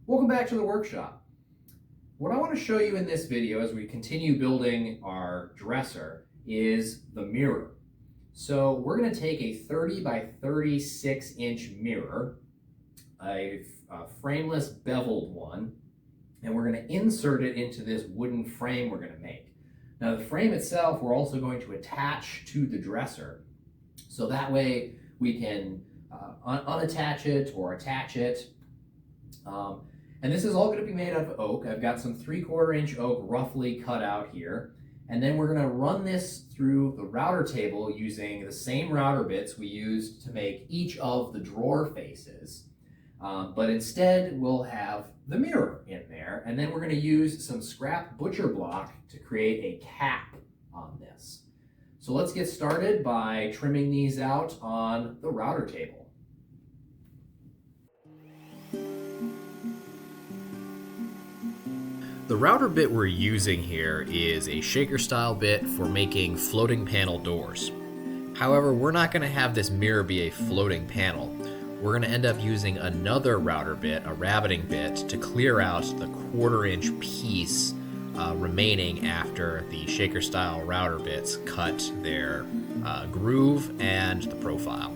Welcome back to the workshop. What I want to show you in this video as we continue building our dresser is the mirror. So we're going to take a 30 by 36 inch mirror, a frameless beveled one, and we're going to insert it into this wooden frame we're going to make. Now the frame itself we're also going to attach to the dresser, so that way we can unattach it or attach it. And this is all going to be made out of oak. I've got some 3/4 inch oak roughly cut out here. And then we're going to run this through the router table using the same router bits we used to make each of the drawer faces. But instead we'll have the mirror in there. And then we're going to use some scrap butcher block to create a cap on this. So let's get started by trimming these out on the router table. The router bit we're using here is a shaker style bit for making floating panel doors. However, we're not going to have this mirror be a floating panel. We're going to end up using another router bit, a rabbiting bit, to clear out the 1/4 inch piece remaining after the shaker style router bits cut their groove and the profile.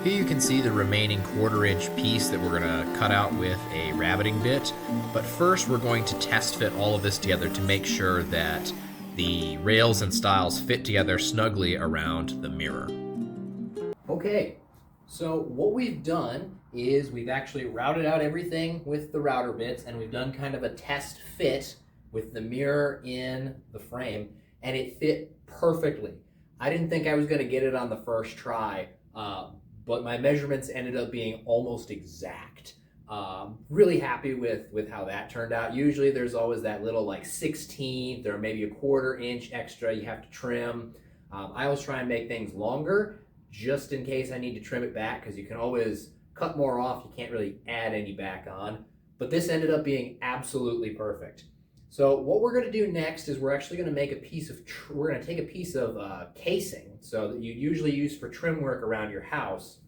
Here you can see the remaining 1/4 inch piece that we're going to cut out with a rabbiting bit, but first we're going to test fit all of this together to make sure that the rails and stiles fit together snugly around the mirror. Okay, so what we've done is we've actually routed out everything with the router bits, and we've done kind of a test fit with the mirror in the frame, and it fit perfectly. I didn't think I was going to get it on the first try, but my measurements ended up being almost exact. Really happy with how that turned out. Usually there's always that little like 1/16th or maybe a 1/4 inch extra you have to trim. I always try and make things longer just in case I need to trim it back, because you can always cut more off. You can't really add any back on. But this ended up being absolutely perfect. So what we're going to do next is we're actually going to make a piece of, we're going to take a piece of casing, so that you usually use for trim work around your house,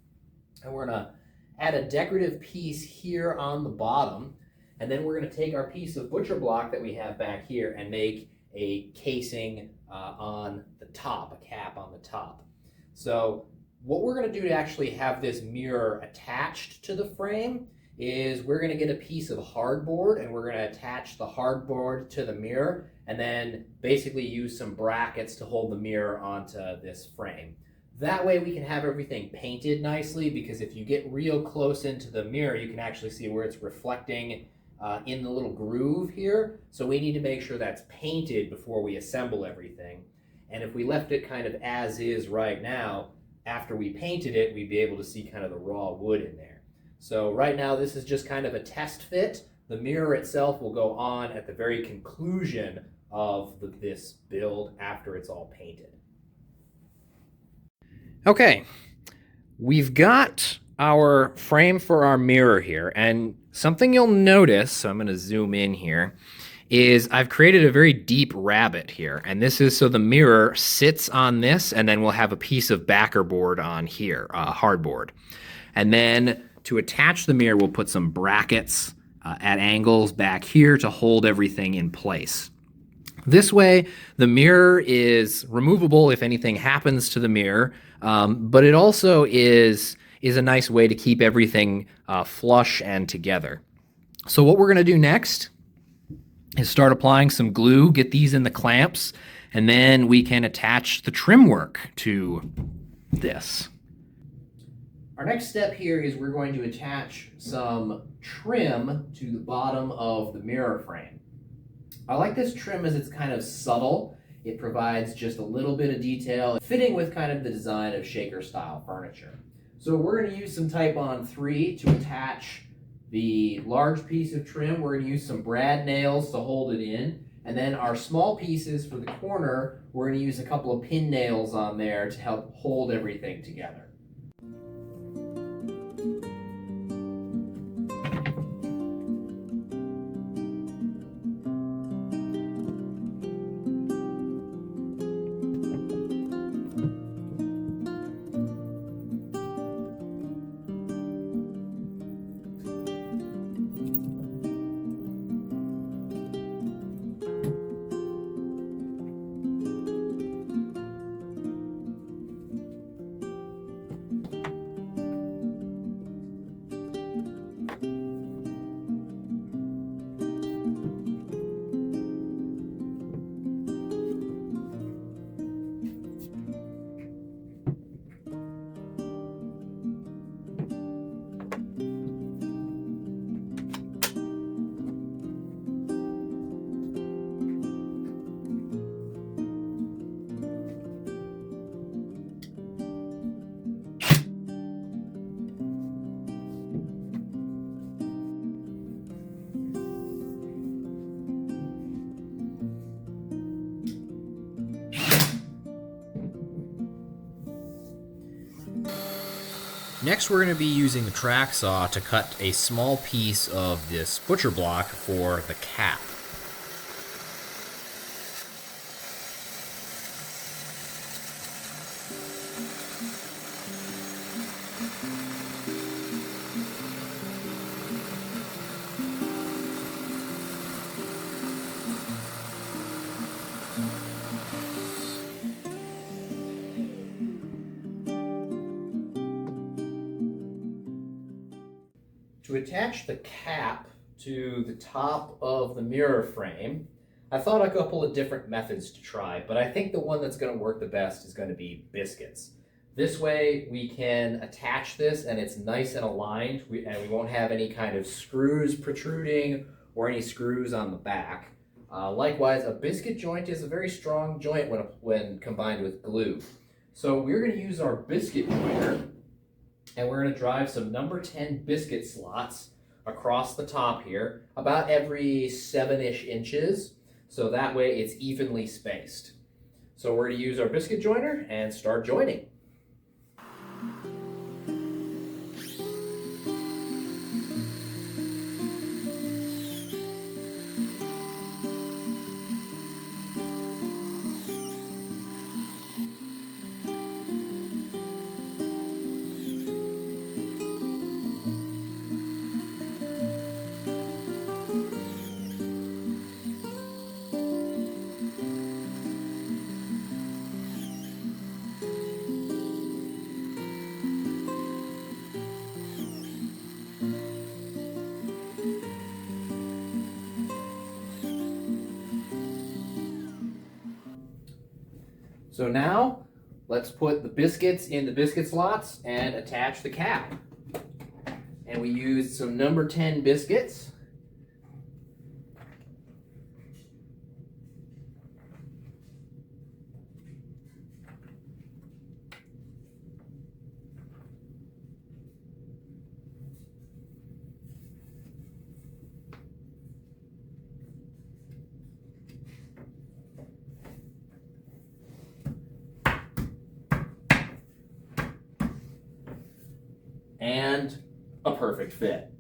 and we're going to add a decorative piece here on the bottom, and then we're going to take our piece of butcher block that we have back here and make a casing on the top, a cap on the top. So what we're going to do to actually have this mirror attached to the frame is we're going to get a piece of hardboard, and we're going to attach the hardboard to the mirror, and then basically use some brackets to hold the mirror onto this frame. That way we can have everything painted nicely, because if you get real close into the mirror, you can actually see where it's reflecting in the little groove here. So we need to make sure that's painted before we assemble everything. And if we left it kind of as is right now, after we painted it, we'd be able to see kind of the raw wood in there. So right now this is just kind of a test fit. The mirror itself will go on at the very conclusion of this build after it's all painted. Okay, we've got our frame for our mirror here, and something you'll notice, so I'm going to zoom in here, is I've created a very deep rabbet here, and this is so the mirror sits on this, and then we'll have a piece of backer board on here, hardboard. And then to attach the mirror, we'll put some brackets at angles back here to hold everything in place. This way, the mirror is removable if anything happens to the mirror, but it also is a nice way to keep everything flush and together. So what we're going to do next is start applying some glue, get these in the clamps, and then we can attach the trim work to this. Our next step here is we're going to attach some trim to the bottom of the mirror frame. I like this trim as it's kind of subtle. It provides just a little bit of detail, fitting with kind of the design of shaker style furniture. So we're going to use some Titebond 3 to attach the large piece of trim. We're going to use some brad nails to hold it in. And then our small pieces for the corner, we're going to use a couple of pin nails on there to help hold everything together. Next, we're going to be using the track saw to cut a small piece of this butcher block for the cap. To attach the cap to the top of the mirror frame, I thought a couple of different methods to try, but I think the one that's going to work the best is going to be biscuits. This way we can attach this and it's nice and aligned, and we won't have any kind of screws protruding or any screws on the back. Likewise, a biscuit joint is a very strong joint when combined with glue. So we're going to use our biscuit joiner, and we're going to drive some number 10 biscuit slots across the top here, about every 7-ish inches, so that way it's evenly spaced. So we're going to use our biscuit joiner and start joining. So now, let's put the biscuits in the biscuit slots and attach the cap. And we used some number 10 biscuits. And a perfect fit.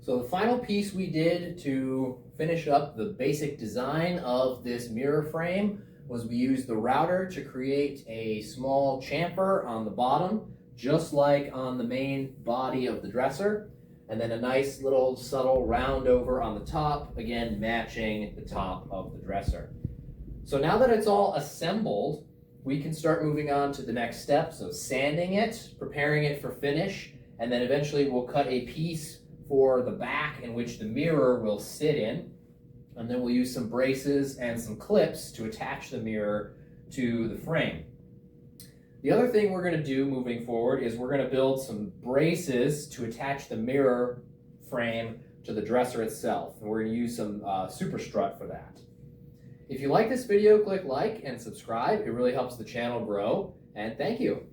So the final piece we did to finish up the basic design of this mirror frame was we used the router to create a small chamfer on the bottom, just like on the main body of the dresser, and then a nice little subtle round over on the top, again matching the top of the dresser. So now that it's all assembled, we can start moving on to the next steps of sanding it, preparing it for finish, and then eventually we'll cut a piece for the back in which the mirror will sit in, and then we'll use some braces and some clips to attach the mirror to the frame. The other thing we're going to do moving forward is we're going to build some braces to attach the mirror frame to the dresser itself, and we're going to use some super strut for that. If you like this video, click like and subscribe. It really helps the channel grow. And thank you.